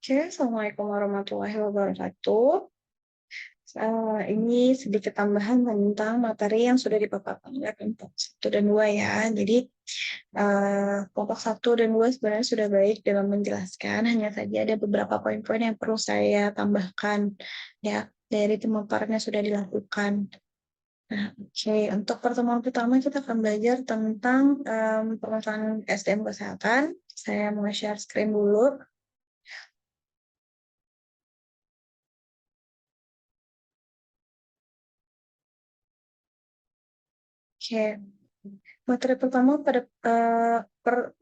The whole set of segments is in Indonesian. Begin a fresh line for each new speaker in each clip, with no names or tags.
Oke, Assalamualaikum warahmatullahi wabarakatuh. Ini sedikit tambahan tentang materi yang sudah dipaparkan oleh kelompok 1 dan 2 ya. Jadi, kelompok 1 dan 2 sebenarnya sudah baik dalam menjelaskan, hanya saja ada beberapa poin-poin yang perlu saya tambahkan ya, dari pemaparan yang sudah dilakukan. Nah, oke, untuk pertemuan pertama kita akan belajar tentang, permasalahan SDM kesehatan. Saya mau share screen dulu. Oke. Materi pertama pada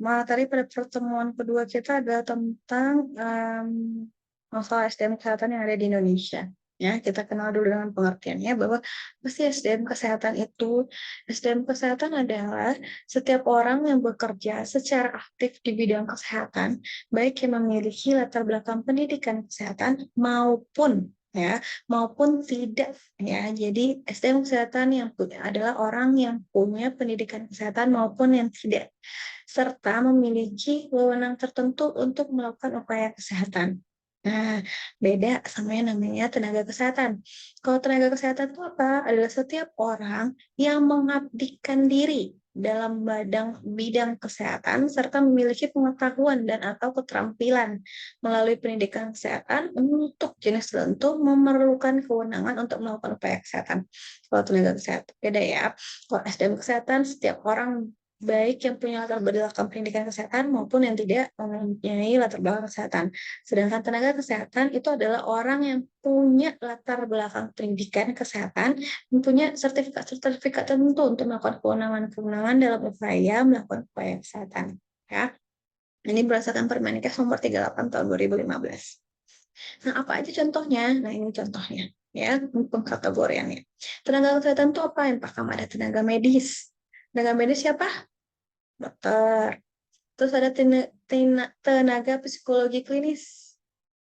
materi pada pertemuan kedua kita adalah tentang masalah SDM kesehatan yang ada di Indonesia. Ya, kita kenal dulu dengan pengertiannya bahwa apa sih SDM kesehatan itu? SDM kesehatan adalah setiap orang yang bekerja secara aktif di bidang kesehatan, baik yang memiliki latar belakang pendidikan kesehatan maupun tidak ya. Jadi SDM kesehatan yang adalah orang yang punya pendidikan kesehatan maupun yang tidak, serta memiliki wewenang tertentu untuk melakukan upaya kesehatan. Nah, beda sama yang namanya tenaga kesehatan. Kalau tenaga kesehatan itu apa? Adalah setiap orang yang mengabdikan diri dalam bidang kesehatan serta memiliki pengetahuan dan atau keterampilan melalui pendidikan kesehatan untuk jenis tertentu memerlukan kewenangan untuk melakukan upaya kesehatan. Kalau tenaga kesehatan beda ya. Kalau SDM kesehatan setiap orang baik yang punya latar belakang pendidikan kesehatan maupun yang tidak mempunyai latar belakang kesehatan. Sedangkan tenaga kesehatan itu adalah orang yang punya latar belakang pendidikan kesehatan, mempunyai sertifikat-sertifikat tertentu untuk melakukan kewenangan-kewenangan dalam melakukan upaya kesehatan. Ya. Ini berdasarkan Permenkes nomor 38 tahun 2015. Nah, apa aja contohnya? Nah, ini contohnya ya, pengkategoriannya. Tenaga kesehatan itu apa? Yang pertama ada tenaga medis. Tenaga medis siapa? Dokter. Terus ada tenaga psikologi klinis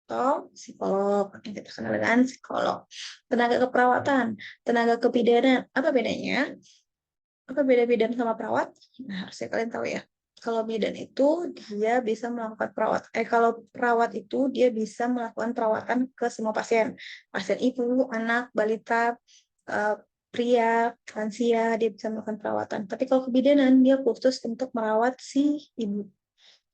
atau psikolog, yang kita kenal dengan psikolog. Tenaga keperawatan, tenaga kebidanan. Apa bedanya? Apa beda bidan sama perawat? Nah, harusnya kalian tahu ya. Kalau bidan itu dia bisa melakukan kalau perawat itu dia bisa melakukan perawatan ke semua pasien. Pasien ibu, anak, balita, eh, pria, lansia, dia bisa melakukan perawatan. Tapi kalau kebidanan dia khusus untuk merawat si ibu.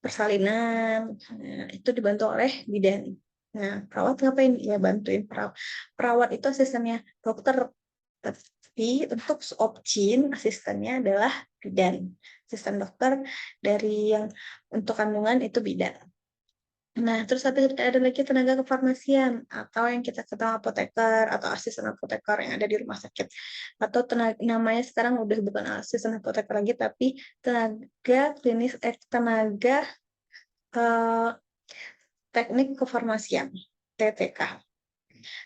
Persalinan, nah, itu dibantu oleh bidan. Nah, perawat ngapain? Ya bantuin perawat. Perawat itu asistennya dokter. Tapi untuk opjin asistennya adalah bidan. Asisten dokter dari yang untuk kandungan itu bidan. Nah, terus ada lagi tenaga kefarmasian atau yang kita kenal apoteker atau asisten apoteker yang ada di rumah sakit. Atau namanya sekarang udah bukan asisten apoteker lagi tapi tenaga eh, teknik kefarmasian, TTK.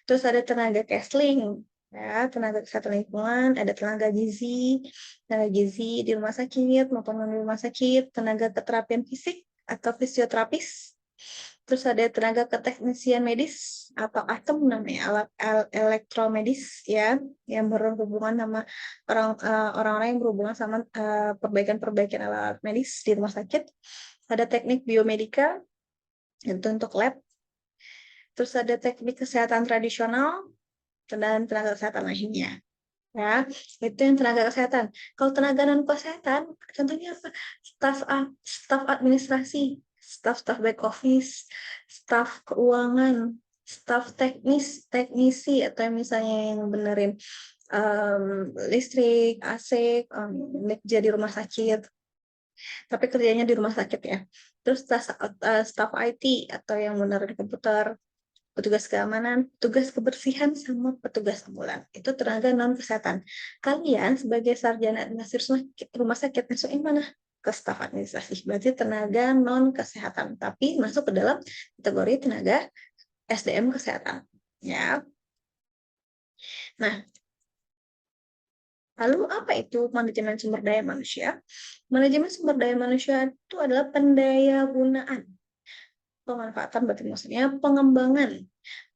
Terus ada tenaga counseling, ya, tenaga kesehatan lingkungan, ada tenaga gizi di rumah sakit maupun non rumah sakit, tenaga keterapian fisik atau fisioterapis. Terus ada tenaga keteknisian medis atau ATEM namanya, alat elektromedis ya, yang berhubungan sama orang-orang yang berhubungan sama perbaikan-perbaikan alat medis di rumah sakit. Ada teknik biomedika itu untuk lab. Terus ada teknik kesehatan tradisional dan tenaga kesehatan lainnya. Ya, itu yang tenaga kesehatan. Kalau tenaga non kesehatan, contohnya apa? Staf administrasi, staf back office, staf keuangan, staf teknisi atau misalnya yang benerin listrik, AC, jadi rumah sakit, tapi kerjanya di rumah sakit ya. Terus staf IT atau yang benerin komputer, petugas keamanan, petugas kebersihan, sama petugas ambulan. Itu tenaga non-kesehatan. Kalian sebagai sarjana administrasi rumah sakit masuk yang mana? Ke staf administrasi. Berarti tenaga non-kesehatan. Tapi masuk ke dalam kategori tenaga SDM kesehatan. Ya. Nah, lalu apa itu manajemen sumber daya manusia? Manajemen sumber daya manusia itu adalah pendaya gunaan. Pemanfaatan berarti maksudnya pengembangan,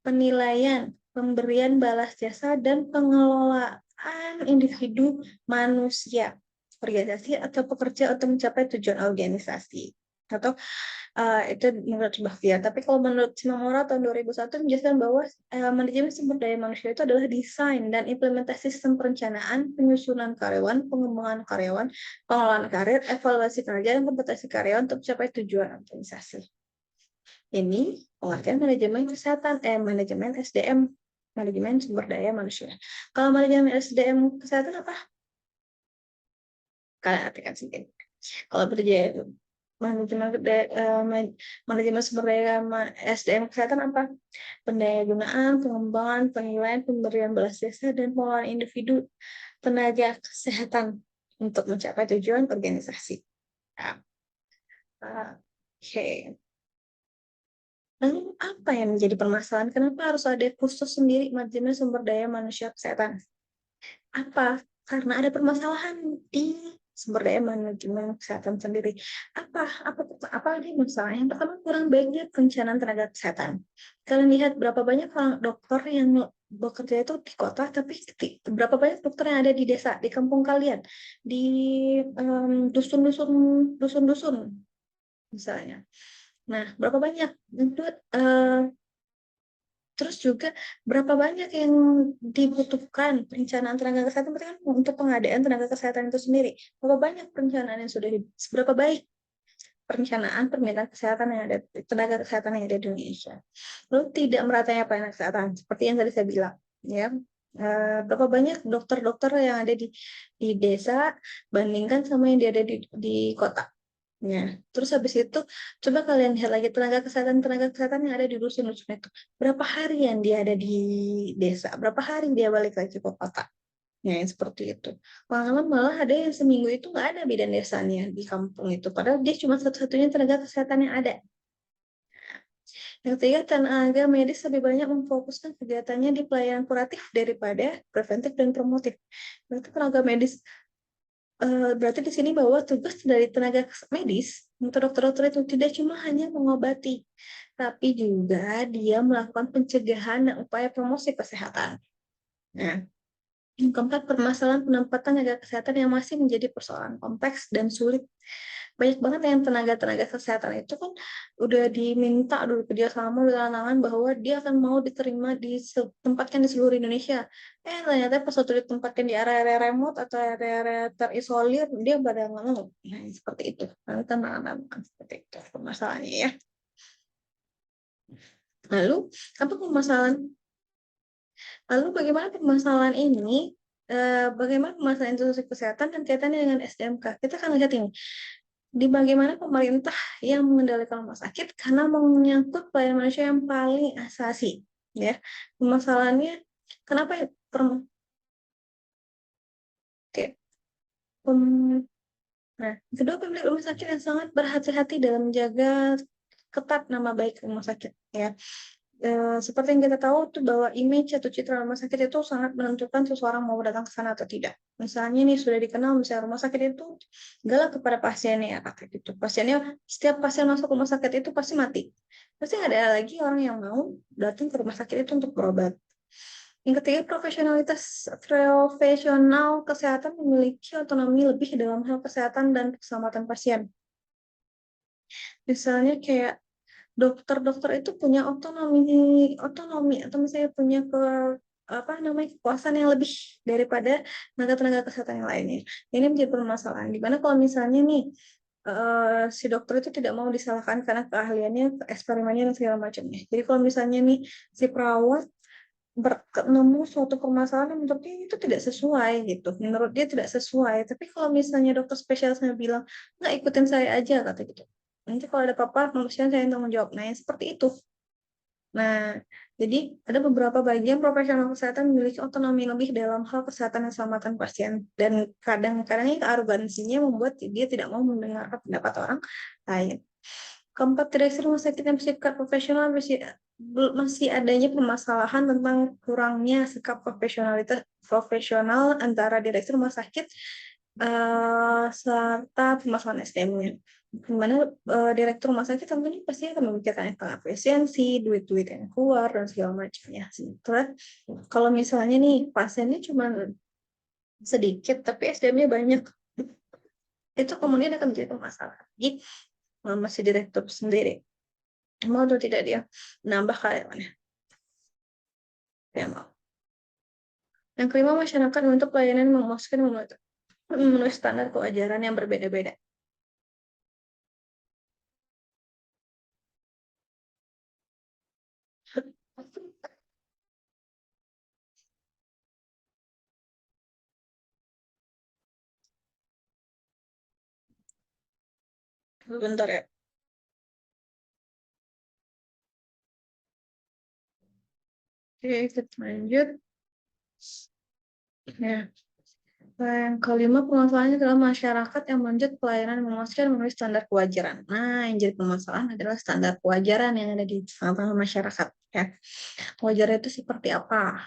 penilaian, pemberian balas jasa, dan pengelolaan individu manusia, organisasi, atau pekerja untuk mencapai tujuan organisasi. Atau Itu menurut Bahtiar. Tapi kalau menurut Simamora tahun 2001 menjelaskan bahwa manajemen sumber daya manusia itu adalah desain dan implementasi sistem perencanaan, penyusunan karyawan, pengembangan karyawan, pengelolaan karir, evaluasi kerja, dan kompetensi karyawan untuk mencapai tujuan organisasi. Ini pengertian manajemen kesehatan, manajemen SDM, manajemen sumber daya manusia. Kalau manajemen SDM kesehatan apa? Kalian artikan sendiri. Kalau manajemen sumber daya SDM kesehatan apa? Pendayagunaan, pengembangan, penilaian, pemberian balas jasa, dan pengelolaan individu tenaga kesehatan untuk mencapai tujuan organisasi. Ya. Oke. Lalu apa yang menjadi permasalahan? Kenapa harus ada khusus sendiri manajemen sumber daya manusia kesehatan? Apa? Karena ada permasalahan di sumber daya manajemen kesehatan sendiri. Apa lagi masalahnya? Yang pertama, kurang baiknya perencanaan tenaga kesehatan. Kalian lihat berapa banyak orang dokter yang bekerja itu di kota, tapi berapa banyak dokter yang ada di desa, di kampung kalian, di dusun-dusun misalnya. Nah, berapa banyak? Terus juga berapa banyak yang dibutuhkan perencanaan tenaga kesehatan, berarti kan untuk pengadaan tenaga kesehatan itu sendiri. Berapa banyak perencanaan yang sudah seberapa baik perencanaan permintaan kesehatan yang ada, tenaga kesehatan yang ada di Indonesia. Lalu tidak meratanya pelayanan kesehatan, seperti yang tadi saya bilang, ya. Berapa banyak dokter-dokter yang ada di desa bandingkan sama yang ada di kota. Ya, terus habis itu coba kalian lihat lagi tenaga kesehatan yang ada di dusun-dusun itu. Berapa harian dia ada di desa? Berapa hari dia balik lagi ke kota? Ya, yang seperti itu. Malah ada yang seminggu itu nggak ada bidan desanya di kampung itu. Padahal dia cuma satu-satunya tenaga kesehatan yang ada. Yang ketiga, tenaga medis lebih banyak memfokuskan kegiatannya di pelayanan kuratif daripada preventif dan promotif. Berarti tenaga medis berarti di sini bahwa tugas dari tenaga medis untuk dokter-dokter itu tidak cuma hanya mengobati, tapi juga dia melakukan pencegahan dan upaya promosi kesehatan. Nah, yang keempat, permasalahan penempatan tenaga kesehatan yang masih menjadi persoalan kompleks dan sulit. Banyak banget yang tenaga-tenaga kesehatan itu kan udah diminta dulu kerja sama tangan bahwa dia akan mau diterima ditempatkan di seluruh Indonesia. Ternyata pas waktu ditempatkan di area-area remote atau area-area terisolir, dia pada nggak mau. Nah, seperti itu. Lalu tantangan seperti itu permasalahannya ya. Lalu, apa permasalahan? Lalu bagaimana permasalahan ini? Bagaimana permasalahan institusi kesehatan dan kaitannya dengan SDMK? Kita akan lihat ini. Di bagaimana pemerintah yang mengendalikan rumah sakit karena menyangkut pelayanan manusia yang paling asasi, ya. Permasalahannya kenapa ya? Oke. Nah, kedua, pemilik rumah sakit yang sangat berhati-hati dalam menjaga ketat nama baik rumah sakit, ya. Seperti yang kita tahu tuh bahwa image atau citra rumah sakit itu sangat menentukan seseorang mau datang ke sana atau tidak. Misalnya nih sudah dikenal misalnya rumah sakit itu galak kepada pasiennya kata gitu. Setiap pasien masuk rumah sakit itu pasti mati. Pasti nggak ada lagi orang yang mau datang ke rumah sakit itu untuk berobat. Yang ketiga, profesional kesehatan memiliki otonomi lebih dalam hal kesehatan dan keselamatan pasien. Misalnya kayak dokter-dokter itu punya otonomi atau misalnya punya kekuasaan yang lebih daripada tenaga-tenaga kesehatan yang lainnya. Ini menjadi permasalahan. Dimana kalau misalnya nih si dokter itu tidak mau disalahkan karena keahliannya, eksperimennya dan segala macamnya. Jadi kalau misalnya nih si perawat bertemu suatu permasalahan yang menurut dia itu tidak sesuai gitu, menurut dia tidak sesuai. Tapi kalau misalnya dokter spesialisnya bilang nggak, ikutin saya aja kata gitu. Nanti kalau ada apa-apa, manusia saya yang tanggung jawab. Nah, yang seperti itu. Nah, jadi ada beberapa bagian profesional kesehatan memiliki otonomi lebih dalam hal kesehatan dan keselamatan pasien. Dan kadang-kadang arogansinya membuat dia tidak mau mendengar pendapat orang lain. Keempat, direksi rumah sakit yang bersikap profesional masih adanya permasalahan tentang kurangnya sikap profesional antara direksi rumah sakit serta permasalahan SDM-nya. Dimana direktur rumah sakit tentunya pasti akan memikirkan tentang efisiensi, duit-duit yang keluar dan segala macamnya. Sementara kalau misalnya nih pasiennya cuma sedikit tapi SDM-nya banyak, itu kemudian akan menjadi masalah. Jadi masih direktur sendiri. Mau atau tidak dia menambah karyawannya? Ya mau. Yang kelima, masyarakat untuk pelayanan memuaskan memenuhi standar kewajaran yang berbeda-beda. Bentar ya. Oke, kita lanjut. Ya. Yang kelima, permasalahannya adalah masyarakat yang melanjut pelayanan memuaskan memenuhi standar kewajaran. Nah, yang jadi permasalahan adalah standar kewajaran yang ada di tengah-tengah masyarakat. Ya. Kewajaran itu seperti apa?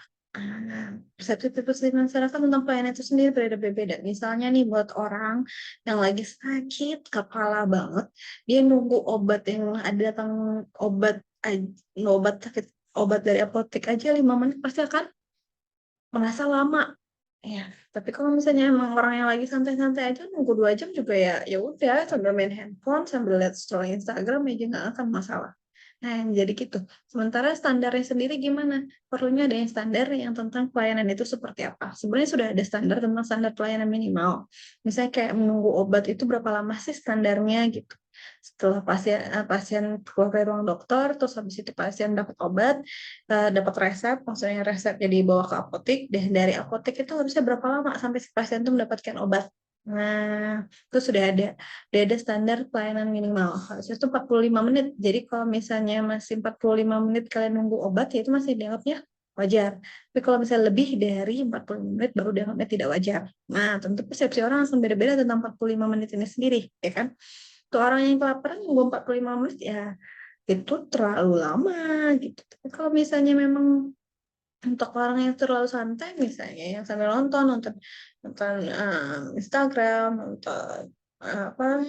Persepsi masyarakat tentang pelayanan itu sendiri berbeda-beda. Misalnya nih, buat orang yang lagi sakit kepala banget, dia nunggu obat yang ada datang obat obat sakit, obat dari apotek aja 5 menit pasti akan merasa lama. Ya, tapi kalau misalnya emang orang yang lagi santai-santai aja nunggu 2 jam juga ya, ya udah sambil main handphone sambil lihat scrolling Instagram aja nggak akan masalah. Nah, yang jadi gitu. Sementara standarnya sendiri gimana? Perlunya ada yang standar yang tentang pelayanan itu seperti apa. Sebenarnya sudah ada standar tentang standar pelayanan minimal. Misalnya kayak menunggu obat itu berapa lama sih standarnya gitu. Setelah pasien keluar dari ruang dokter, terus habis itu pasien dapat obat, dapat resep, maksudnya resepnya dibawa ke apotek, dan dari apotek itu harusnya berapa lama sampai si pasien itu mendapatkan obat. Nah, itu sudah ada standar pelayanan minimal. Harusnya itu 45 menit. Jadi kalau misalnya masih 45 menit kalian nunggu obat, ya itu masih dianggapnya wajar. Tapi kalau misalnya lebih dari 45 menit baru dianggapnya tidak wajar. Nah, tentu persepsi orang langsung beda-beda tentang 45 menit ini sendiri, ya kan? Tuh orang yang kelaparan nunggu 45 menit ya itu terlalu lama gitu. Tapi kalau misalnya memang untuk orang yang terlalu santai misalnya yang sambil nonton nonton nonton Instagram, nonton apa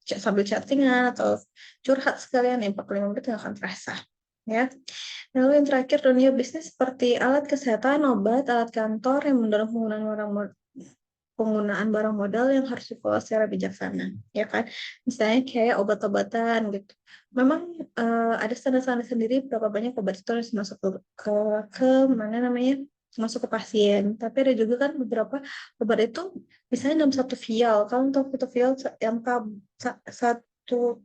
sambil chattingan atau curhat sekalian ya 45 menit nggak akan terasa, ya. Lalu yang terakhir, dunia bisnis seperti alat kesehatan, obat, alat kantor yang mendorong penggunaan barang modal yang harus dikelola secara bijaksana, ya kan? Misalnya kayak obat-obatan gitu. Memang ada standar-standar sendiri berapa banyak obat itu harus masuk ke mana namanya masuk ke pasien. Tapi ada juga kan beberapa obat itu misalnya dalam satu vial. Kalau untuk satu vial yang satu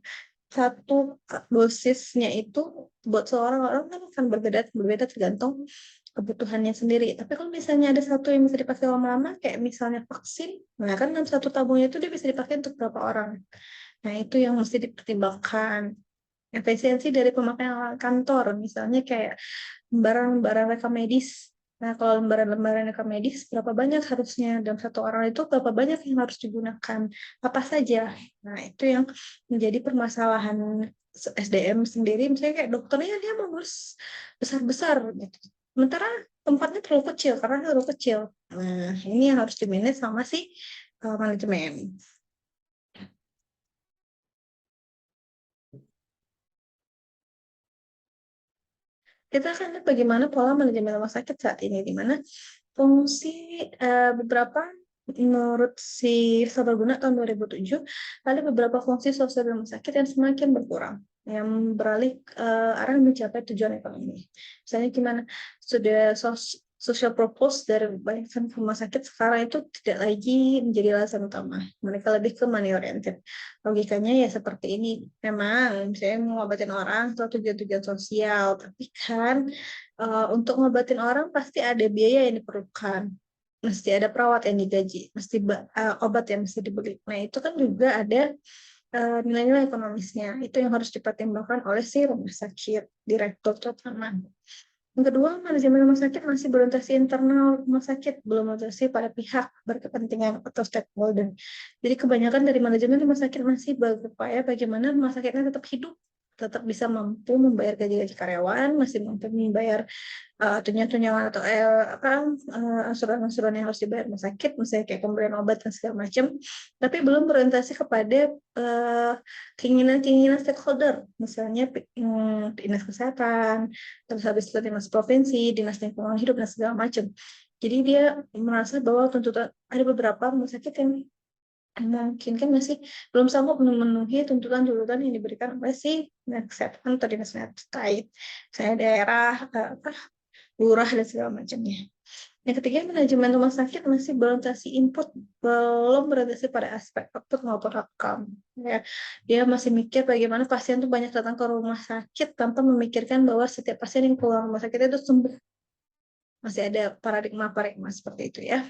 satu dosisnya itu buat seorang orang kan akan berbeda berbeda tergantung kebutuhannya sendiri. Tapi kalau misalnya ada satu yang bisa dipakai lama-lama, kayak misalnya vaksin, nah kan dalam satu tabungnya itu dia bisa dipakai untuk berapa orang. Nah itu yang mesti dipertimbangkan. Efisiensi dari pemakaian alat kantor, misalnya kayak lembaran-lembaran rekam medis. Nah, kalau lembaran-lembaran rekam medis, berapa banyak harusnya dalam satu orang itu, berapa banyak yang harus digunakan, apa saja. Nah, itu yang menjadi permasalahan SDM sendiri. Misalnya kayak dokternya dia mengurus besar-besar gitu. Sementara tempatnya terlalu kecil, karena terlalu kecil. Nah, ini yang harus di-manage sama si manajemen. Kita akan lihat bagaimana pola manajemen rumah sakit saat ini, di mana fungsi beberapa menurut si Sabaguna tahun 2007 ada beberapa fungsi sosial rumah sakit yang semakin berkurang yang beralih arah mencapai tujuan ekonomi. Misalnya gimana sudah social purpose dari banyak rumah sakit sekarang itu tidak lagi menjadi alasan utama. Mereka lebih ke money oriented. Logikanya ya seperti ini. Memang misalnya mengobatin orang itu tujuan-tujuan sosial, tapi kan untuk ngobatin orang pasti ada biaya yang diperlukan, mesti ada perawat yang digaji, mesti obat yang mesti dibeli. Nah itu kan juga ada nilai-nilai ekonomisnya. Itu yang harus dipertimbangkan oleh si rumah sakit, direktur terutama. Yang kedua, manajemen rumah sakit masih berorientasi internal rumah sakit, belum orientasi pada pihak berkepentingan atau stakeholder. Jadi kebanyakan dari manajemen rumah sakit masih berupaya bagaimana rumah sakitnya tetap hidup, tetap bisa mampu membayar gaji-gaji karyawan, masih mampu membayar tunjangan-tunjangan atau apa asuran-asuran yang harus dibayar rumah sakit, misalnya kayak pemberian obat dan segala macam, tapi belum berorientasi kepada keinginan-keinginan stakeholder, misalnya dinas kesehatan, terus habis itu dinas provinsi, dinas lingkungan hidup dan segala macam. Jadi dia merasa bahwa tuntutan ada beberapa rumah sakit yang mungkin kan masih belum sanggup memenuhi tuntutan-tuntutan yang diberikan oleh si kesehatan atau dinas terkait, saya daerah, apa, lurah dan segala macamnya. Yang ketiga, manajemen rumah sakit masih berorientasi input, belum berorientasi pada aspek output maupun outcome. Ya, dia masih mikir bagaimana pasien tuh banyak datang ke rumah sakit tanpa memikirkan bahwa setiap pasien yang keluar rumah sakit itu sembuh. Masih ada paradigma seperti itu ya.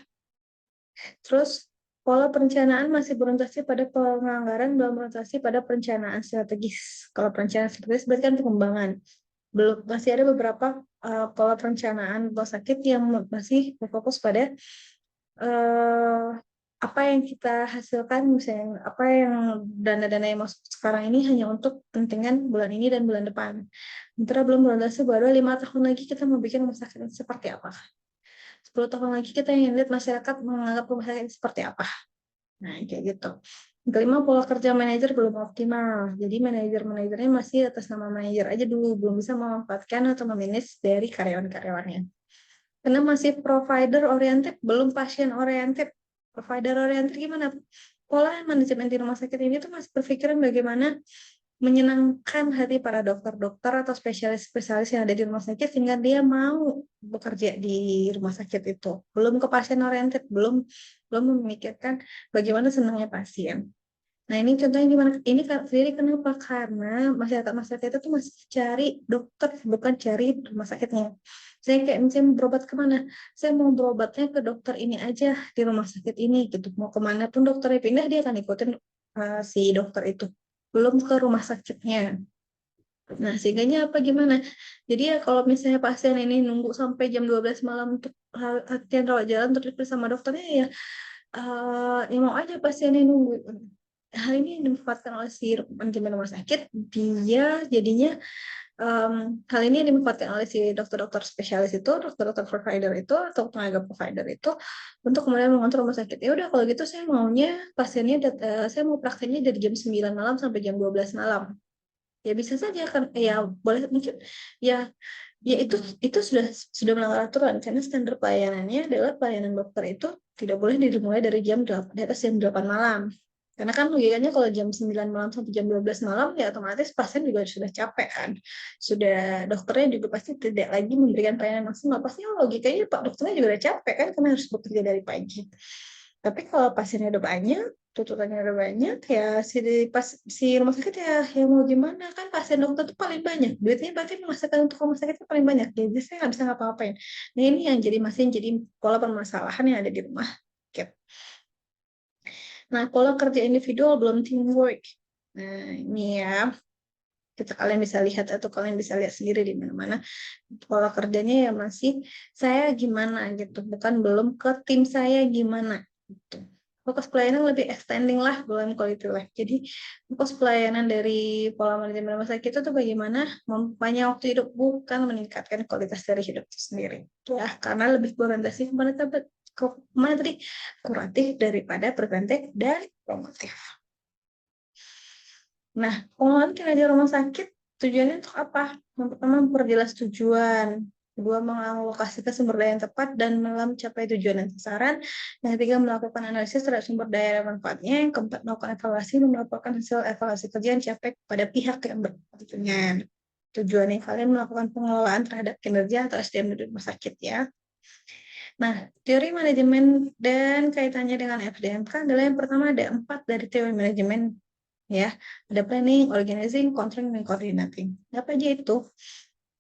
Terus pola perencanaan masih berorientasi pada penganggaran, belum berorientasi pada perencanaan strategis. Kalau perencanaan strategis berarti kan pengembangan. Belum, masih ada beberapa pola perencanaan rumah sakit yang masih berfokus pada uh, apa yang kita hasilkan, misalnya apa yang dana-dana yang masuk sekarang ini hanya untuk kepentingan bulan ini dan bulan depan. Sementara belum berorientasi baru 5 tahun lagi kita mau bikin rumah sakit seperti apa. 10 tahun lagi kita ingin lihat masyarakat menganggap rumah sakit seperti apa. Nah, kayak gitu. Kelima, pola kerja manajer belum optimal. Jadi manajernya masih atas nama manajer aja dulu, belum bisa memanfaatkan atau memanage dari karyawan-karyawannya. Karena masih provider oriented, belum pasien oriented. Provider oriented gimana? Pola manajemen di rumah sakit ini tuh masih berpikiran bagaimana menyenangkan hati para dokter-dokter atau spesialis-spesialis yang ada di rumah sakit sehingga dia mau bekerja di rumah sakit itu. Belum ke pasien oriented, belum belum memikirkan bagaimana senangnya pasien. Nah, ini contohnya gimana? Ini sendiri kenapa? Karena masyarakat itu tuh masih cari dokter, bukan cari rumah sakitnya. Saya kayak misalnya berobat kemana? Saya mau berobatnya ke dokter ini aja di rumah sakit ini gitu. Mau kemana pun dokternya pindah, dia akan ikutin si dokter itu. Belum ke rumah sakitnya. Nah, sehingganya apa gimana? Jadi ya kalau misalnya pasien ini nunggu sampai jam 12 malam untuk latihan rawat jalan untuk diperiksa sama dokternya ya, ya mau aja pasiennya nunggu. Hal ini yang dimanfaatkan oleh si manajemen rumah sakit, dia jadinya hal ini yang dimanfaatkan oleh si dokter-dokter spesialis itu, dokter-dokter provider itu, atau tenaga provider itu, untuk kemudian mengontrol rumah sakit. Ya udah kalau gitu saya maunya pasiennya, saya mau prakteknya dari jam 9 malam sampai jam 12 malam. Ya bisa saja kan, ya boleh mungkin, ya ya itu sudah melanggar aturan karena standar pelayanannya adalah pelayanan dokter itu tidak boleh dimulai dari jam 8, di atas jam 8 malam. Karena kan logikanya kalau jam 9 malam sampai jam 12 malam ya otomatis pasien juga sudah capek kan. Sudah dokternya juga pasti tidak lagi memberikan pelayanan maksimal. Pasti logikanya Pak dokternya juga udah capek kan karena harus bekerja dari pagi. Tapi kalau pasiennya udah banyak, tuntutannya udah banyak, ya si rumah sakit ya mau gimana kan pasien dokter tuh paling banyak. Duitnya berarti memasakan untuk rumah sakit itu paling banyak. Jadi saya nggak bisa ngapa-ngapain. Nah ini yang jadi pola permasalahan yang ada di rumah sakit. Nah, pola kerja individual belum teamwork. Nah, ini ya, kalian bisa lihat atau kalian bisa lihat sendiri di mana-mana pola kerjanya ya masih saya gimana gitu, bukan belum ke tim saya gimana gitu. Fokus pelayanan lebih extending lah, belum quality life. Jadi fokus pelayanan dari pola manajemen rumah sakit itu tuh bagaimana mempunyai waktu hidup, bukan meningkatkan kualitas dari hidup itu sendiri. Ya, karena lebih berorientasi kemana tadi, kuratif daripada preventif dan promotif. Nah, pengelolaan kinerja rumah sakit tujuannya untuk apa? Yang pertama, memperjelas tujuan. Kedua, mengalokasikan sumber daya yang tepat dan mencapai tujuan dan sasaran. Yang ketiga, melakukan analisis terhadap sumber daya dan manfaatnya. Yang keempat, melakukan evaluasi dan melaporkan hasil evaluasi kerja yang dicapai kepada pihak yang berkepentingan. Tujuannya kalian melakukan pengelolaan terhadap kinerja atau SDM di rumah sakit ya. Nah, teori manajemen dan kaitannya dengan FDMK adalah yang pertama ada 4 dari teori manajemen ya. Ada planning, organizing, controlling, dan coordinating. Apa aja itu?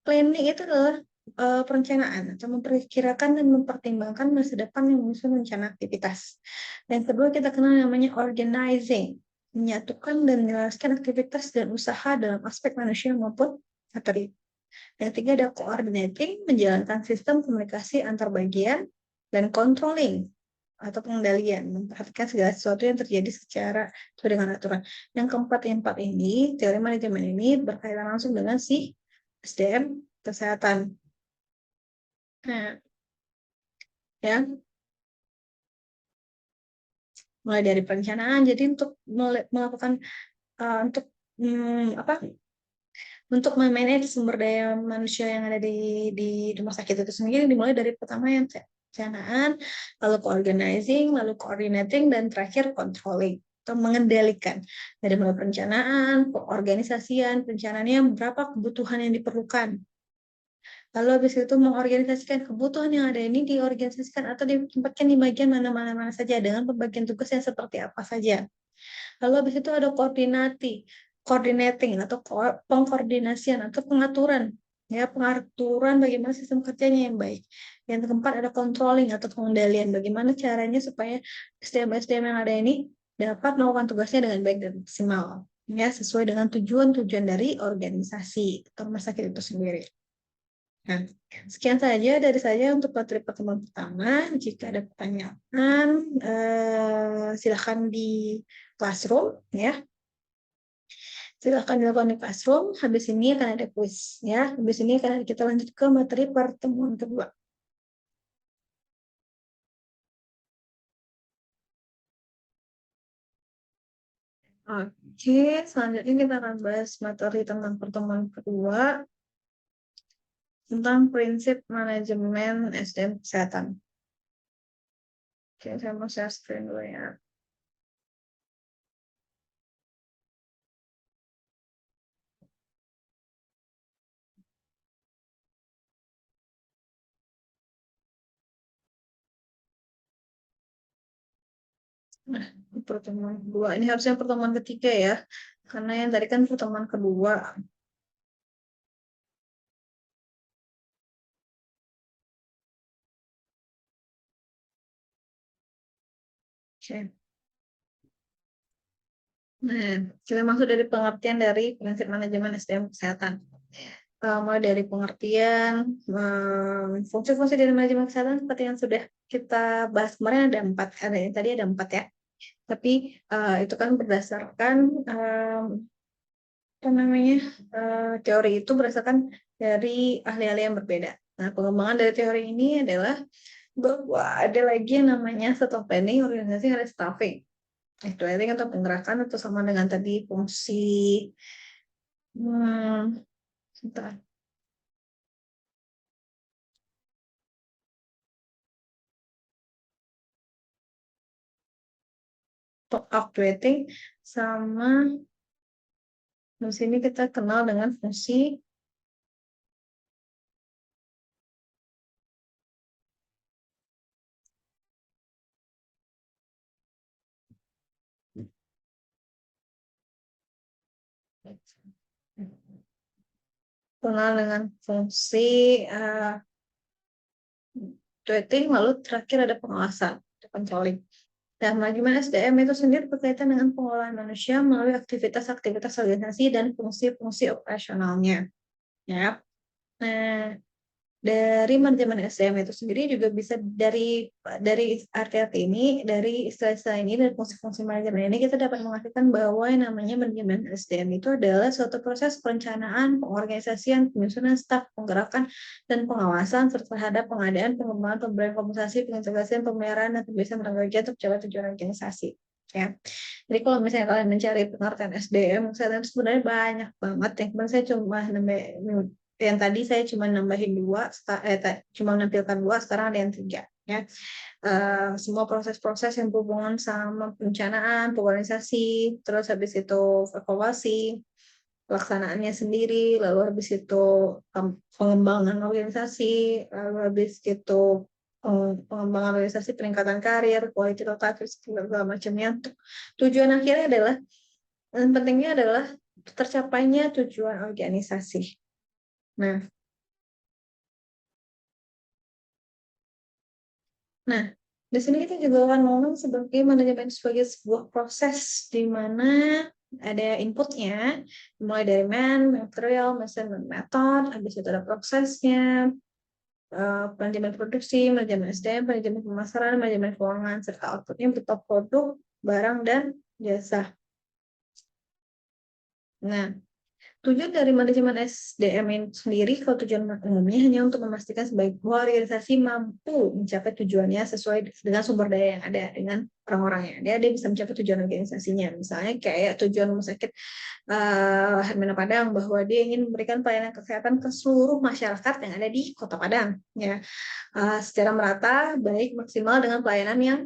Planning itu adalah perencanaan atau memperkirakan dan mempertimbangkan masa depan yang menyusun rencana aktivitas. Dan kedua kita kenal namanya organizing, menyatukan dan menjelaskan aktivitas dan usaha dalam aspek manusia maupun materi. Yang ketiga ada coordinating, menjalankan sistem komunikasi antar bagian, dan controlling atau pengendalian, memperhatikan segala sesuatu yang terjadi secara sesuai dengan aturan. Yang keempat, ini, teori manajemen ini berkaitan langsung dengan si SDM kesehatan. Nah, ya, mulai dari perencanaan. Jadi untuk melakukan untuk apa? Untuk memanage sumber daya manusia yang ada di rumah sakit itu sendiri dimulai dari pertama yang perencanaan, lalu organizing, lalu coordinating, dan terakhir controlling atau mengendalikan. Dari mulai perencanaan, organisasian, perencanaannya berapa kebutuhan yang diperlukan. Lalu habis itu mengorganisasikan kebutuhan yang ada ini diorganisasikan atau ditempatkan di bagian mana-mana saja dengan pembagian tugas yang seperti apa saja. Lalu habis itu ada coordinating atau pengkoordinasian atau pengaturan. Ya, pengaturan bagaimana sistem kerjanya yang baik. Yang keempat ada controlling atau pengendalian. Bagaimana caranya supaya SDM-SDM yang ada ini dapat melakukan tugasnya dengan baik dan maksimal. Ya, sesuai dengan tujuan-tujuan dari organisasi atau rumah sakit itu sendiri. Nah, sekian saja dari saya untuk materi pertemuan pertama. Jika ada pertanyaan, silakan di classroom ya. Silakan dilakukan di classroom. Habis ini akan ada quiz ya. Habis ini akan kita lanjut ke materi pertemuan kedua. Oke, selanjutnya kita akan bahas materi tentang pertemuan kedua tentang prinsip manajemen SDM kesehatan. Oke, saya mau share screen dulu ya. Nah, pertemuan kedua ini harusnya pertemuan ketiga ya, karena yang tadi kan pertemuan kedua. Oke. Nah, kita masuk dari pengertian dari prinsip manajemen SDM kesehatan. Mulai dari pengertian, fungsi-fungsi dari manajemen kesehatan seperti yang sudah kita bahas kemarin ada 4, tadi ada 4 ya. Tapi itu kan berdasarkan apa namanya teori itu berdasarkan dari ahli-ahli yang berbeda. Nah, pengembangan dari teori ini adalah bahwa ada lagi yang namanya setelah planning, organisasi, ada staffing. Planning atau penggerakan atau sama dengan tadi fungsi sebentar. Actuating sama di sini kita kenal dengan fungsi actuating, lalu terakhir ada pengawasan, controlling. Dan manajemen SDM itu sendiri berkaitan dengan pengolahan manusia melalui aktivitas-aktivitas organisasi dan fungsi-fungsi operasionalnya. Ya. Nah, dari manajemen SDM itu sendiri juga bisa dari arti-arti ini, dari istilah-istilah ini, dari fungsi-fungsi manajemen ini kita dapat mengartikan bahwa yang namanya manajemen SDM itu adalah suatu proses perencanaan, pengorganisasian, penyusunan staf, penggerakan, dan pengawasan serta terhadap pengadaan, pengembangan, pemberian kompensasi, pengintegrasian, pemeliharaan, dan pembiayaan tenaga kerja untuk mencapai tujuan organisasi. Ya. Jadi kalau misalnya kalian mencari pengertian SDM, sebenarnya banyak banget ya. Saya cuma yang tadi saya cuma nambahin 2, cuma menampilkan 2, sekarang ada yang 3 ya. Semua proses-proses yang berhubungan sama perencanaan, organisasi, terus habis itu evaluasi, pelaksanaannya sendiri, lalu habis itu pengembangan organisasi, lalu habis itu pengembangan organisasi, peningkatan karir, quality total, segala macamnya. Tujuan akhirnya adalah, dan pentingnya adalah tercapainya tujuan organisasi. Nah, di sini kita juga akan ngomong sebagai manajemen sebagai sebuah proses di mana ada inputnya, mulai dari material, mesin, dan metode, habis itu ada prosesnya, manajemen produksi, manajemen SDM, manajemen pemasaran, manajemen keuangan, serta outputnya berupa produk, barang, dan jasa. Nah, Tujuan dari manajemen SDM ini sendiri, kalau tujuan umumnya hanya untuk memastikan bahwa organisasi mampu mencapai tujuannya sesuai dengan sumber daya yang ada, dengan orang-orang yang ada, dia bisa mencapai tujuan organisasinya. Misalnya kayak tujuan rumah sakit Hermina Padang, bahwa dia ingin memberikan pelayanan kesehatan ke seluruh masyarakat yang ada di Kota Padang, ya, secara merata, baik, maksimal, dengan pelayanan yang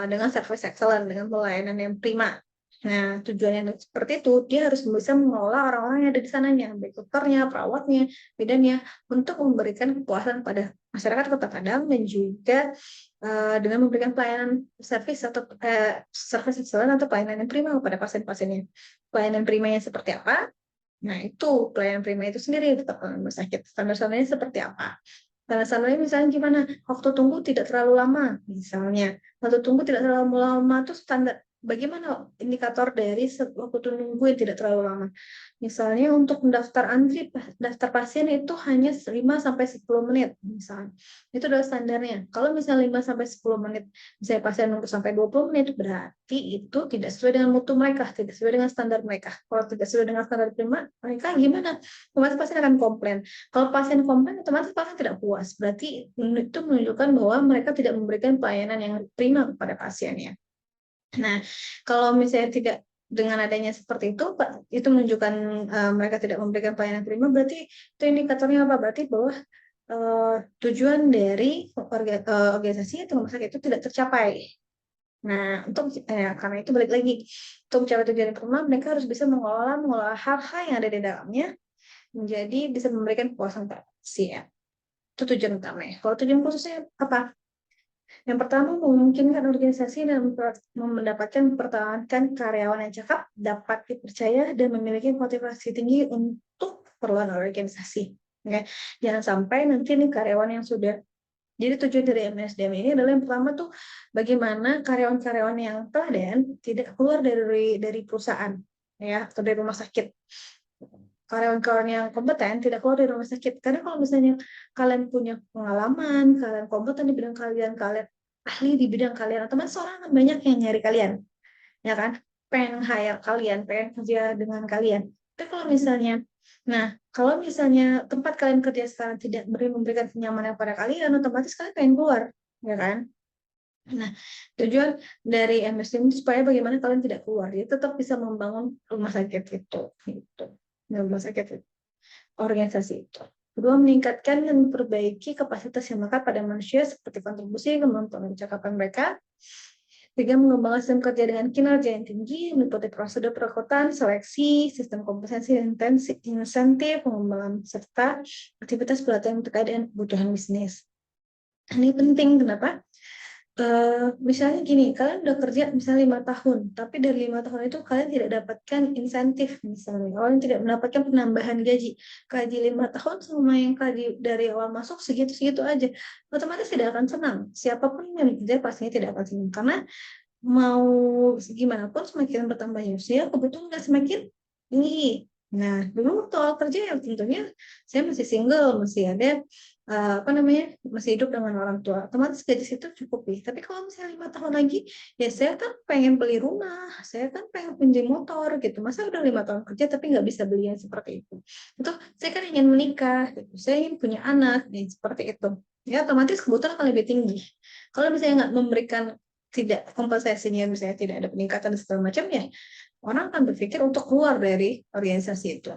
dengan service excellent, dengan pelayanan yang prima. Nah, tujuannya seperti itu, dia harus bisa mengelola orang-orang yang ada di sananya, baik dokternya, perawatnya, bidannya, untuk memberikan kepuasan pada masyarakat Kota Padang, dan juga dengan memberikan pelayanan service atau service excellent atau pelayanan yang prima kepada pasien-pasiennya. Pelayanan primanya seperti apa? Nah, itu pelayanan prima itu sendiri tetap rumah sakit. Standar-standarnya seperti apa? Standar-standarnya misalnya gimana? Waktu tunggu tidak terlalu lama, misalnya. Waktu tunggu tidak terlalu lama itu standar. Bagaimana indikator dari waktu tunggu yang tidak terlalu lama? Misalnya untuk mendaftar antri, daftar pasien itu hanya 5 sampai 10 menit, misalnya. Itu adalah standarnya. Kalau misalnya 5 sampai 10 menit, misalnya pasien nunggu sampai 20 menit, berarti itu tidak sesuai dengan mutu mereka, tidak sesuai dengan standar mereka. Kalau tidak sesuai dengan standar mereka, gimana? Otomatis pasien akan komplain. Kalau pasien komplain, otomatis pasien tidak puas. Berarti itu menunjukkan bahwa mereka tidak memberikan pelayanan yang prima kepada pasiennya. Nah, kalau misalnya tidak, dengan adanya seperti itu, Pak, itu menunjukkan mereka tidak memberikan pelayanan prima, berarti itu indikatornya apa? Berarti bahwa tujuan dari organisasi atau rumah sakit itu tidak tercapai. Nah, karena itu balik lagi, untuk mencapai tujuan prima, mereka harus bisa mengelola hal-hal yang ada di dalamnya, menjadi bisa memberikan kepuasan pada pasien. Itu tujuan utamanya. Kalau tujuan khususnya apa? Yang pertama, memungkinkan organisasi dan mendapatkan mempertahankan karyawan yang cakap, dapat dipercaya, dan memiliki motivasi tinggi untuk keperluan organisasi. Oke. Jangan sampai nanti nih karyawan yang sudah, jadi tujuan dari MSDM ini adalah yang pertama tuh bagaimana karyawan-karyawan yang teladan tidak keluar dari perusahaan, ya, atau dari rumah sakit. Karyawan-karyawan yang kompeten tidak keluar dari rumah sakit. Karena kalau misalnya kalian punya pengalaman, kalian kompeten di bidang kalian, kalian ahli di bidang kalian, otomatis orang akan banyak yang nyari kalian, ya kan? Pengen hire kalian, pengen kerja dengan kalian. Tapi kalau misalnya tempat kalian kerja sekarang tidak memberikan kenyamanan pada kalian, otomatis kalian pengen keluar, ya kan? Nah, tujuan dari MSD ini supaya bagaimana kalian tidak keluar, jadi tetap bisa membangun rumah sakit itu, gitu. Rumah sakit organisasi itu. Kedua, meningkatkan dan memperbaiki kapasitas yang melekat pada manusia seperti kontribusi, kemampuan percakapan mereka. Tiga, mengembangkan sistem kerja dengan kinerja yang tinggi, meliputi prosedur perekrutan, seleksi, sistem kompensasi insentif, pengembangan serta aktivitas pelatihan terkait dengan kebutuhan bisnis. Ini penting, kenapa? Misalnya gini, kalian udah kerja misalnya 5 tahun, tapi dari 5 tahun itu kalian tidak dapatkan insentif, misalnya kalian tidak mendapatkan penambahan gaji. Gaji 5 tahun sama yang gaji dari awal masuk segitu-segitu aja, otomatis tidak akan senang. Siapapun yang bekerja pastinya tidak akan senang, karena mau gimana pun semakin bertambahnya usia, kebutuhan nggak semakin tinggi. Nah, dulu waktu awal kerja ya tentunya saya masih single, masih ada masih hidup dengan orang tua. Otomatis gaji situ cukupi. Tapi kalau misalnya 5 tahun lagi, ya saya kan pengen beli rumah, saya kan pengen pinjam motor gitu. Masa udah 5 tahun kerja tapi nggak bisa beli yang seperti itu. Itu saya kan ingin menikah, gitu. Saya ingin punya anak, nih, seperti itu. Ya otomatis kebutuhan akan lebih tinggi. Kalau misalnya nggak memberikan, tidak kompensasinya, misalnya tidak ada peningkatan segala macam, ya orang akan berpikir untuk keluar dari organisasi itu.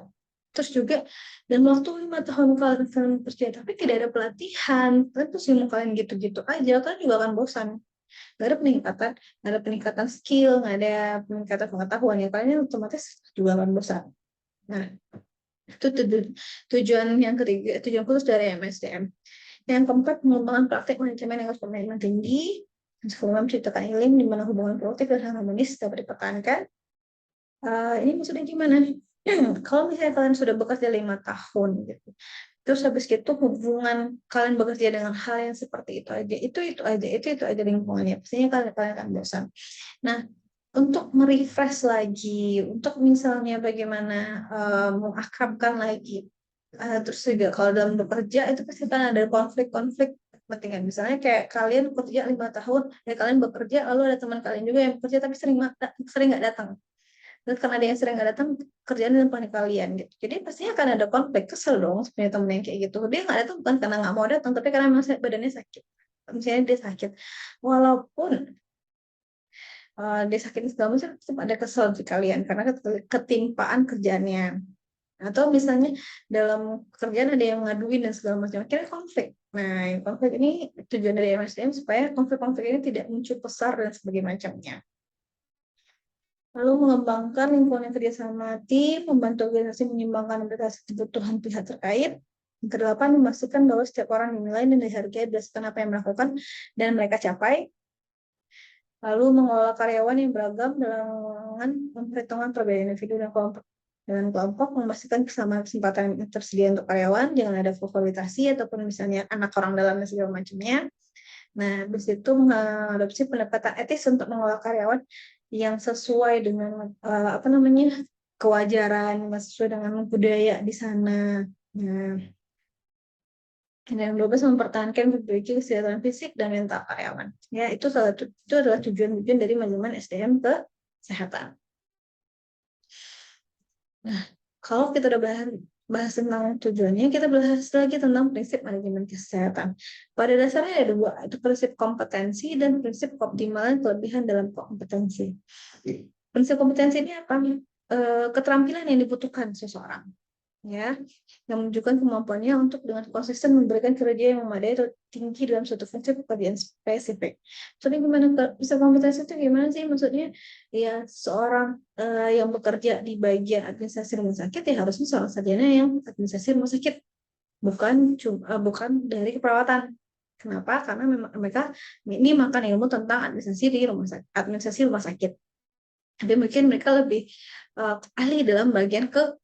Terus juga, dan waktu 5 tahun kalian kerja tapi tidak ada pelatihan, terus ilmu kalian gitu-gitu aja, kalian juga akan bosan. Nggak ada peningkatan skill, nggak ada peningkatan pengetahuan, ya kalian otomatis juga akan bosan. Nah, itu tujuan yang ketiga, tujuan khusus dari MSDM. Yang keempat, mengembangkan praktek manajemen yang berkomitmen tinggi, sebelum menciptakan iklim di mana hubungan produktif dan harmonis dapat dipertahankan. Ini maksudnya gimana? Kalau misalnya kalian sudah bekerja 5 tahun gitu, terus habis itu hubungan kalian bekerja dengan hal yang seperti itu aja, itu aja lingkungannya, pastinya kalian akan bosan. Nah, untuk merefresh lagi, untuk misalnya bagaimana mengakrabkan lagi, terus juga kalau dalam bekerja itu pasti kan ada konflik-konflik kepentingan. Misalnya kayak kalian kerja 5 tahun, ya kalian bekerja, lalu ada teman kalian juga yang bekerja tapi sering nggak datang. Dan karena dia yang sering nggak datang, kerjaan dilakukan kalian gitu. Jadi pastinya akan ada konflik, kesel dong punya temen yang kayak gitu. Dia nggak datang bukan karena nggak mau datang, tapi karena memang badannya sakit. Misalnya dia sakit, walaupun dia sakit segala macam, tetap ada kesel di kalian karena ketimpaan kerjaannya. Atau misalnya dalam kerjaan ada yang ngaduin dan segala macam, akhirnya konflik. Nah, yang konflik ini tujuan dari MSDM supaya konflik-konflik ini tidak muncul besar dan sebagainya macamnya. Lalu mengembangkan lingkungan kerjasama tim, membantu organisasi menyeimbangkan kebutuhan pihak terkait. Yang kedelapan, memastikan bahwa setiap orang dinilai dan dihargai berdasarkan apa yang melakukan dan mereka capai. Lalu mengelola karyawan yang beragam dengan memperhitungkan perbedaan individu dan kelompok. Dengan kelompok, memastikan kesamaan kesempatan yang tersedia untuk karyawan, jangan ada favoritasi ataupun misalnya anak orang dalam dan segala macamnya. Nah, habis itu mengadopsi pendekatan etis untuk mengelola karyawan yang sesuai dengan apa namanya kewajaran, sesuai dengan budaya di sana. Nah, dan yang 12 mempertahankan memperbaiki kesehatan fisik dan mental karyawan. Ya, itu adalah tujuan-tujuan dari manajemen SDM kesehatan. Nah, kalau kita udah bahas tentang tujuannya, kita bahas lagi tentang prinsip manajemen kesehatan. Pada dasarnya ada dua, itu prinsip kompetensi dan prinsip keoptimalan kelebihan dalam kompetensi. Prinsip kompetensi ini apa? Keterampilan yang dibutuhkan seseorang, ya, yang menunjukkan kemampuannya untuk dengan konsisten memberikan kerja yang memadai atau tinggi dalam suatu fungsi pekerjaan spesifik. Jadi gimana bisa kompetensi itu gimana sih? Maksudnya ya seorang yang bekerja di bagian administrasi rumah sakit ya harusnya seorang sarjana yang administrasi rumah sakit, bukan dari keperawatan. Kenapa? Karena memang mereka ini makan ilmu tentang administrasi rumah sakit. Tapi mungkin mereka lebih ahli dalam bagian ke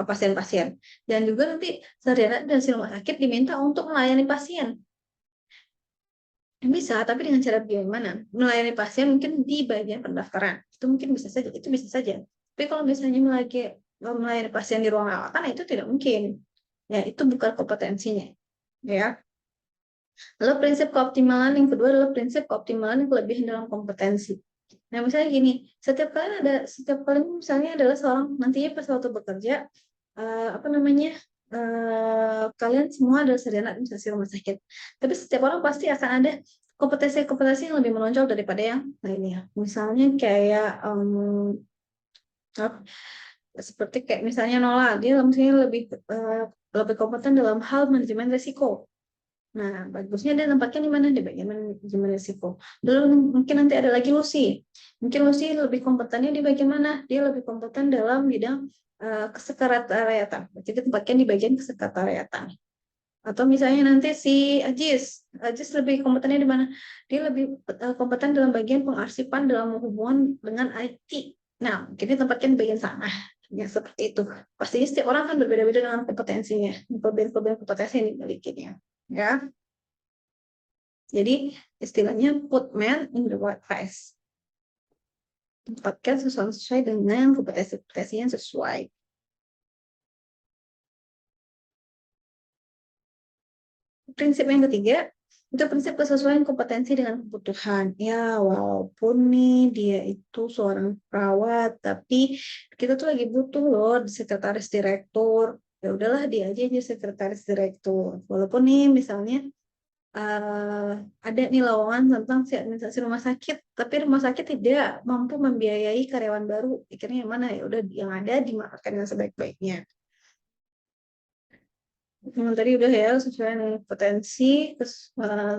pasien-pasien. Dan juga nanti sarjana dan rumah sakit diminta untuk melayani pasien. Bisa, tapi dengan cara bagaimana? Melayani pasien mungkin di bagian pendaftaran. Itu mungkin bisa saja, itu bisa saja. Tapi kalau misalnya melayani pasien di ruang rawatan, itu tidak mungkin. Ya, itu bukan kompetensinya. Ya. Lalu prinsip keoptimalan yang kedua adalah prinsip keoptimalan kelebihan dalam kompetensi. Nah, misalnya gini, setiap kali misalnya adalah seorang nantinya pas waktu bekerja, apa namanya, kalian semua adalah sarjana administrasi rumah sakit. Tapi setiap orang pasti akan ada kompetensi-kompetensi yang lebih menonjol daripada yang lainnya. Misalnya kayak seperti kayak misalnya Nola, dia misalnya lebih kompeten dalam hal manajemen risiko. Nah, bagusnya dia tempatnya di mana? Di bagian manajemen risiko. Lalu mungkin nanti ada lagi Lucy. Mungkin Lucy lebih kompetennya di bagian mana? Dia lebih kompeten dalam bidang kesekretariatan. Jadi tempatnya di bagian kesekretariatan. Atau misalnya nanti si Ajis lebih kompetennya di mana? Dia lebih kompeten dalam bagian pengarsipan dalam hubungan dengan IT. Nah, mungkin tempatnya di bagian sana. Ya, seperti itu. Pastinya setiap orang kan berbeda-beda dengan kompetensinya. Kelebihan kompetensi yang dimilikinya. Ya. Jadi istilahnya put man in the right place. Tempatkan sesuai dengan kompetensi yang sesuai. Prinsip yang ketiga itu prinsip kesesuaian kompetensi dengan kebutuhan. Ya, walaupun nih dia itu seorang perawat, tapi kita tuh lagi butuh loh sekretaris direktur. Ya udahlah dia aja sekretaris direktur. Walaupun nih misalnya ada nih lowongan tentang si administrasi rumah sakit, tapi rumah sakit tidak mampu membiayai karyawan baru. Akhirnya yang mana? Ya udah yang ada dimanfaatkan dengan sebaik-baiknya. Tadi udah ya, sesuai dengan potensi,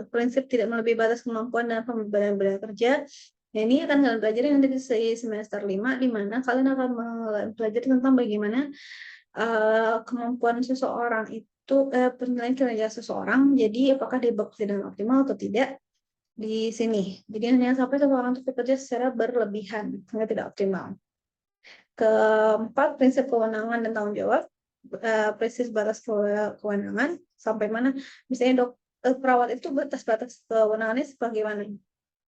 prinsip tidak melebihi batas kemampuan dan pembebanan beban kerja. Nah, ini akan kalian pelajari nanti di semester 5, di mana kalian akan mempelajari tentang bagaimana kemampuan seseorang itu, penilaian kinerja seseorang, jadi apakah dia bekerja dengan optimal atau tidak di sini. Jadi hanya sampai seseorang itu bekerja secara berlebihan, sehingga tidak optimal. Keempat, prinsip kewenangan dan tanggung jawab. Prinsip batas kewenangan sampai mana misalnya perawat itu batas-batas kewenangannya sebagaimana.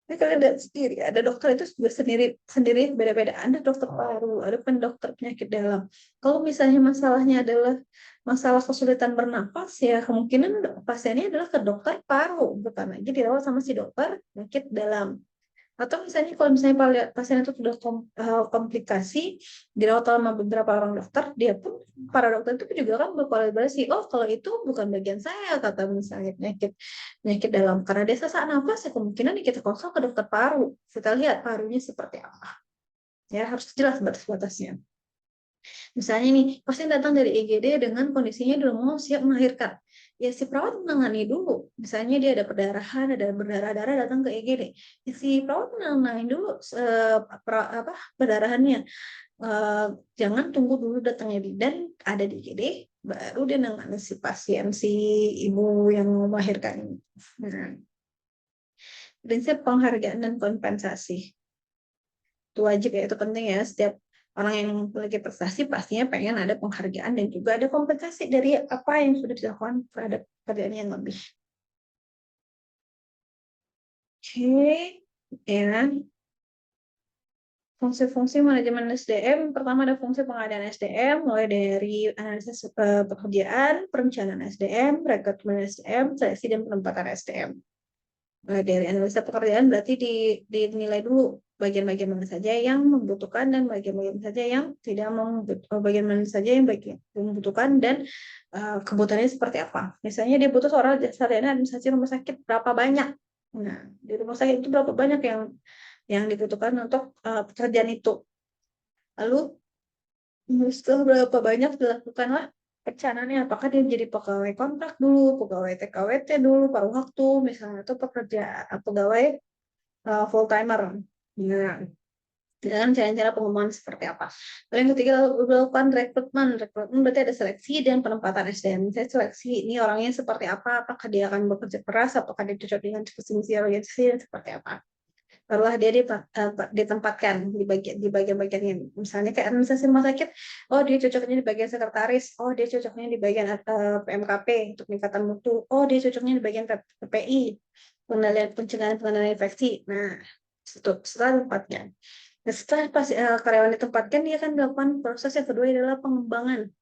Ini kalian lihat sendiri, ada dokter itu juga sendiri beda-beda. Ada dokter paru, ada dokter penyakit dalam. Kalau misalnya masalahnya adalah masalah kesulitan bernapas, ya kemungkinan pasiennya adalah ke dokter paru, bukan lagi dirawat sama si dokter penyakit dalam. Atau misalnya kalau misalnya pasien itu sudah komplikasi, dirawat selama beberapa orang dokter, dia pun para dokter itu juga kan berkolaborasi. Oh, kalau itu bukan bagian saya, kata misalnya penyakit penyakit dalam karena dia sesak nafas, ya kemungkinan kita konsul ke dokter paru. Kita lihat parunya seperti apa. Ya, harus jelas batas-batasnya. Misalnya nih, pasien datang dari IGD dengan kondisinya udah mau siap melahirkan. Ya si perawat menangani dulu. Misalnya dia ada perdarahan, ada berdarah-darah datang ke IGD. Ya, si perawat menangani dulu perdarahannya. Jangan tunggu dulu datangnya bidan ada di IGD, baru dia nangani si pasien, si ibu yang melahirkan. Nah, prinsip penghargaan dan kompensasi. Itu wajib ya, itu penting ya. Setiap orang yang memiliki prestasi pastinya pengen ada penghargaan dan juga ada kompensasi dari apa yang sudah dilakukan terhadap pekerjaan yang lebih. Oke, ya. Fungsi-fungsi manajemen SDM, pertama ada fungsi pengadaan SDM, mulai dari analisis pekerjaan, perencanaan SDM, rekrutmen SDM, seleksi dan penempatan SDM. Mulai dari analisa pekerjaan berarti dinilai dulu bagian-bagian mana saja yang membutuhkan dan bagian-bagian saja yang tidak membutuhkan, bagian mana saja yang membutuhkan dan kebutuhannya seperti apa. Misalnya dia butuh seorang sarjana administrasi rumah sakit berapa banyak. Nah, di rumah sakit itu berapa banyak yang dibutuhkan untuk pekerjaan itu. Lalu setelah berapa banyak dilakukanlah perencanaannya, apakah dia jadi pegawai kontrak dulu, pegawai TKWT dulu, paruh waktu, misalnya, atau pegawai full timer. Nah, dengan cara-cara pengembangan seperti apa. Lalu yang ketiga, melakukan rekrutmen. Rekrutmen berarti ada seleksi dan penempatan SDM. Saya seleksi ini orangnya seperti apa, apakah dia akan bekerja keras, apakah dia cocok dengan visi misi organisasi, dan seperti apa. Barulah dia ditempatkan di bagian-bagian yang misalnya kayak administrasi rumah sakit, oh dia cocoknya di bagian sekretaris, oh dia cocoknya di bagian PMKP untuk peningkatan mutu, oh dia cocoknya di bagian PPI, pengendalian pencegahan infeksi. Nah, setelah tempatkan. Nah, setelah karyawan ditempatkan, dia akan melakukan proses yang kedua adalah pengembangan.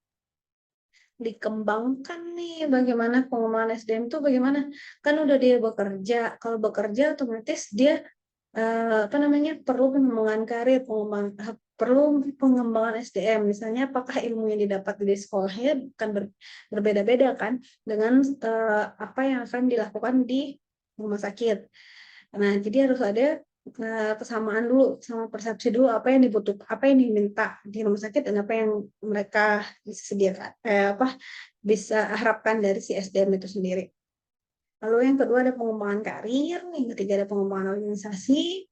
Dikembangkan nih bagaimana pengembangan SDM itu bagaimana, kan udah dia bekerja, kalau bekerja otomatis dia apa namanya, perlu pengembangan karir, perlu pengembangan SDM. Misalnya apakah ilmu yang didapat di sekolahnya kan berbeda-beda kan dengan apa yang akan dilakukan di rumah sakit. Nah, jadi harus ada kesamaan dulu, sama persepsi dulu apa yang dibutuhkan, apa yang diminta di rumah sakit dan apa yang mereka bisa sediakan, bisa harapkan dari si SDM itu sendiri. Lalu yang kedua ada pengembangan karir, yang ketiga ada pengembangan organisasi.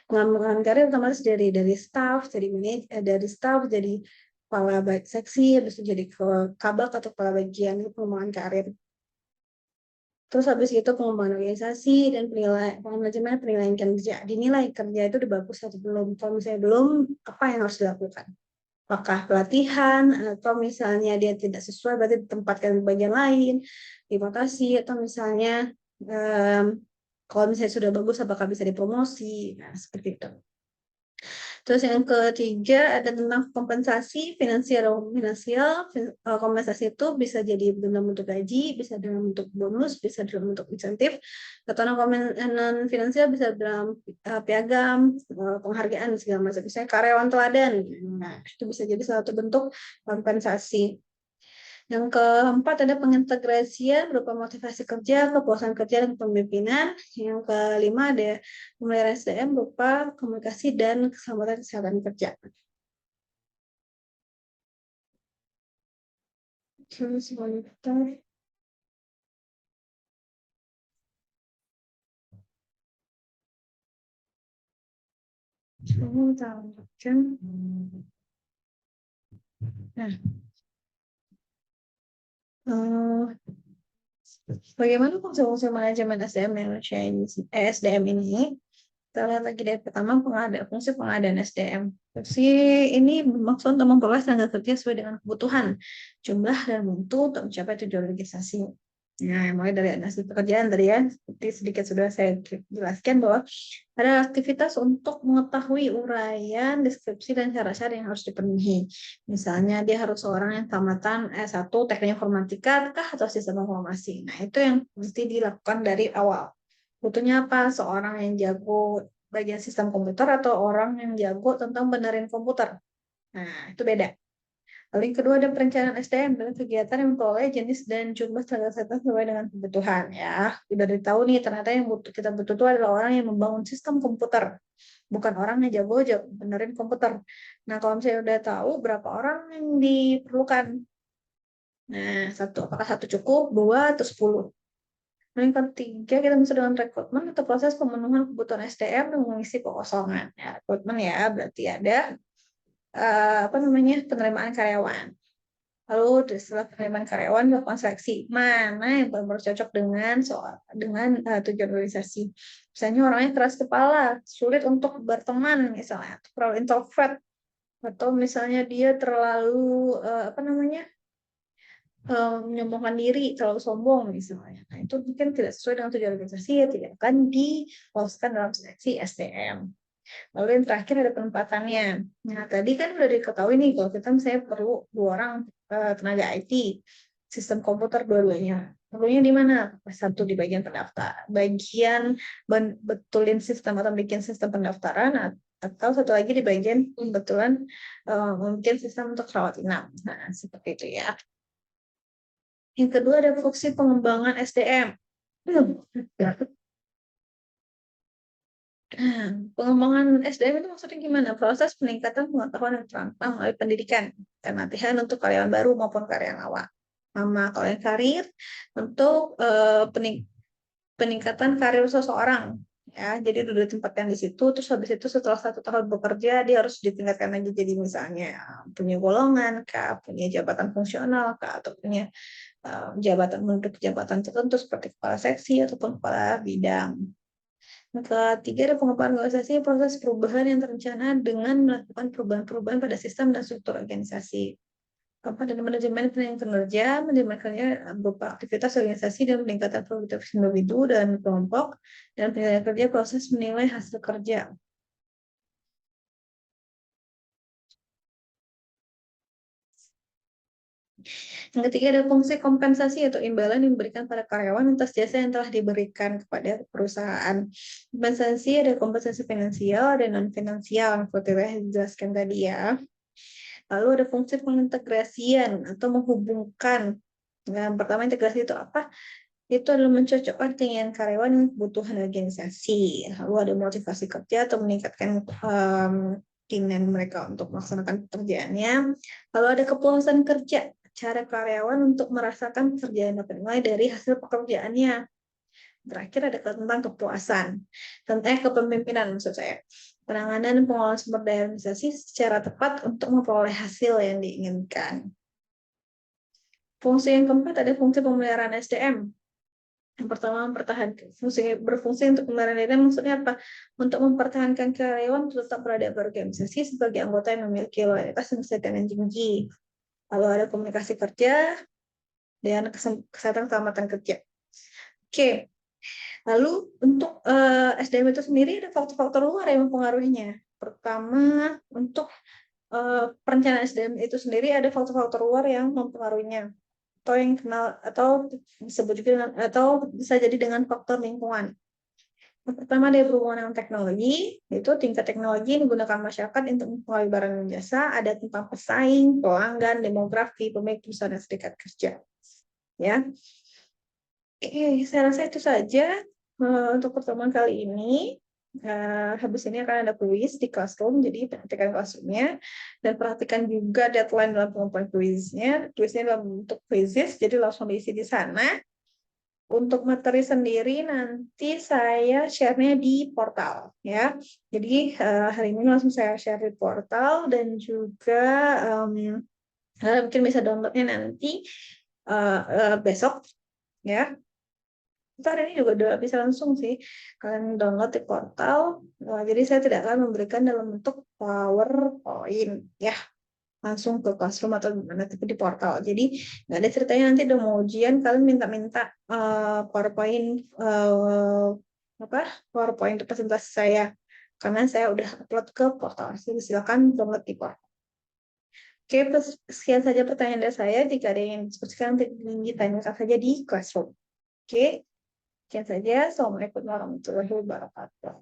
Pengembangan karir otomatis dari staff, dari staff jadi kepala seksi, habis itu jadi ke kabak atau kepala bagian, itu pengembangan karir. Terus habis itu pengembangan organisasi dan manajemen penilaian kerja. Dinilai kerja itu udah bagus atau belum. Kalau misalnya belum, apa yang harus dilakukan? Apakah pelatihan, atau misalnya dia tidak sesuai, berarti ditempatkan di bagian lain, dimutasi, atau misalnya kalau misalnya sudah bagus, apakah bisa dipromosi? Nah, seperti itu. Terus yang ketiga ada tentang kompensasi finansial. Kompensasi itu bisa jadi dalam bentuk gaji, bisa dalam bentuk bonus, bisa dalam bentuk insentif, atau non finansial bisa dalam piagam, penghargaan segala macam. Misalnya karyawan teladan, nah itu bisa jadi salah satu bentuk kompensasi. Yang keempat ada pengintegrasian berupa motivasi kerja, kepuasan kerja, dan pemimpinan. Yang kelima ada pemeliharaan SDM berupa komunikasi dan keselamatan kesehatan kerja. Sebentar. Nah, bagaimana fungsi manajemen SDM SDM ini? Kita lihat lagi dari pertama fungsi pengadaan SDM. Fungsi ini bermaksud untuk memperluas tenaga kerja sesuai dengan kebutuhan, jumlah dan mutu untuk mencapai tujuan legislasi. Nah, mulai dari analisis pekerjaan tadi ya, seperti sedikit sudah saya jelaskan bahwa ada aktivitas untuk mengetahui uraian, deskripsi, dan syarat-syarat yang harus dipenuhi. Misalnya dia harus seorang yang tamatan S1 teknik informatika kah atau sistem informasi. Nah, itu yang mesti dilakukan dari awal. Butuhnya apa? Seorang yang jago bagian sistem komputer atau orang yang jago tentang benerin komputer. Nah, itu beda. Lalu yang kedua ada perencanaan SDM dengan kegiatan yang memperoleh jenis dan jumlah tenaga kesehatan sesuai dengan kebutuhan ya. Udah ditahu nih ternyata yang kita butuh itu adalah orang yang membangun sistem komputer, bukan orang yang jago benerin komputer. Nah, kalau misalnya udah tahu berapa orang yang diperlukan. Nah, apakah satu cukup, dua atau 10? Nah, yang ketiga, kita bisa dengan rekrutmen atau proses pemenuhan kebutuhan SDM dan mengisi kekosongan. Ya, rekrutmen ya berarti ada penerimaan karyawan. Lalu setelah penerimaan karyawan melakukan seleksi mana yang benar cocok dengan tujuan organisasi. Misalnya orangnya keras kepala, sulit untuk berteman misalnya, terlalu introvert, atau misalnya dia terlalu menyombongkan diri, terlalu sombong misalnya. Nah, itu mungkin tidak sesuai dengan tujuan organisasi, ya tidak akan diloloskan dalam seleksi SDM. Lalu yang terakhir ada penempatannya. Nah, tadi kan udah diketahui nih kalau kita misalnya perlu 2 orang tenaga IT, sistem komputer dua-duanya. Perlunya di mana? Satu di bagian betulin sistem atau bikin sistem pendaftaran, atau satu lagi di bagian pembetulan mungkin sistem untuk rawat inap. Nah, seperti itu ya. Yang kedua ada fungsi pengembangan SDM. Pengembangan SDM itu maksudnya gimana? Proses peningkatan pengetahuan dan terampang melalui pendidikan dan latihan untuk karyawan baru maupun karyawan awal. Kalau yang karir untuk peningkatan karir seseorang. Ya, jadi udah ditempatkan di situ, terus habis itu setelah 1 tahun bekerja, dia harus ditingkatkan lagi jadi misalnya punya golongan, punya jabatan fungsional, atau punya menduduki jabatan tertentu seperti kepala seksi ataupun kepala bidang. Ketiga ada pengembangan organisasi, proses perubahan yang terencana dengan melakukan perubahan-perubahan pada sistem dan struktur organisasi. Keempat ada manajemen kinerja, manajemen kerja berupa aktivitas organisasi dan peningkatan produktivitas individu dan kelompok, dan penilaian kerja proses menilai hasil kerja. Yang ketiga ada fungsi kompensasi atau imbalan yang diberikan pada karyawan atas jasa yang telah diberikan kepada perusahaan. Kompensasi finansial dan non finansial seperti yang dijelaskan tadi ya. Lalu ada fungsi pengintegrasian atau menghubungkan. Yang pertama integrasi itu apa? Itu adalah mencocokkan keinginan karyawan dengan kebutuhan organisasi. Lalu ada motivasi kerja atau meningkatkan keinginan mereka untuk melaksanakan pekerjaannya. Lalu ada kepuasan kerja, cara karyawan untuk merasakan pekerjaan dapat nilai dari hasil pekerjaannya. Terakhir ada tentang kepuasan, tentang kepemimpinan maksud saya. Penanganan dan pengelolaan sumber daya organisasi secara tepat untuk memperoleh hasil yang diinginkan. Fungsi yang keempat ada fungsi pemeliharaan SDM. Yang pertama, berfungsi untuk pemeliharaan SDM maksudnya apa? Untuk mempertahankan karyawan tetap berada di organisasi sebagai anggota yang memiliki loyalitas dan kesehatan yang tinggi. Lalu ada komunikasi kerja dan kesehatan keselamatan kerja. Oke. Lalu untuk SDM itu sendiri ada faktor-faktor luar yang mempengaruhinya. Pertama, untuk perencanaan SDM itu sendiri ada faktor-faktor luar yang mempengaruhinya, atau yang kenal atau disebut juga atau bisa jadi dengan faktor lingkungan. Yang pertama ada berhubungan dengan teknologi, yaitu tingkat teknologi yang digunakan masyarakat untuk mempengaruhi barang dan jasa, ada tentang pesaing, pelanggan, demografi, pemilik perusahaan dan serikat kerja. Ya. Oke, saya rasa itu saja untuk pertemuan kali ini. Habis ini akan ada kuis di Classroom, jadi perhatikan Classroom-nya dan perhatikan juga deadline dalam pengumpulan kuisnya. Kuisnya dalam bentuk quizzes, jadi langsung diisi di sana. Untuk materi sendiri nanti saya share-nya di portal ya. Jadi hari ini langsung saya share di portal dan juga mungkin bisa download-nya nanti besok ya. Ntar ini juga udah bisa langsung sih kalian download di portal. Jadi saya tidak akan memberikan dalam bentuk PowerPoint ya, langsung ke Classroom atau gimana, tapi di portal. Jadi nggak ada ceritanya nanti udah mau ujian kalian minta PowerPoint PowerPoint presentasi saya, karena saya udah upload ke portal. Jadi silakan download di portal. Oke, sekian saja pertanyaan dari saya. Jika ada yang diskusikan, ditanyakan saja di Classroom. Oke. Sekian saja. Assalamualaikum warahmatullahi wabarakatuh.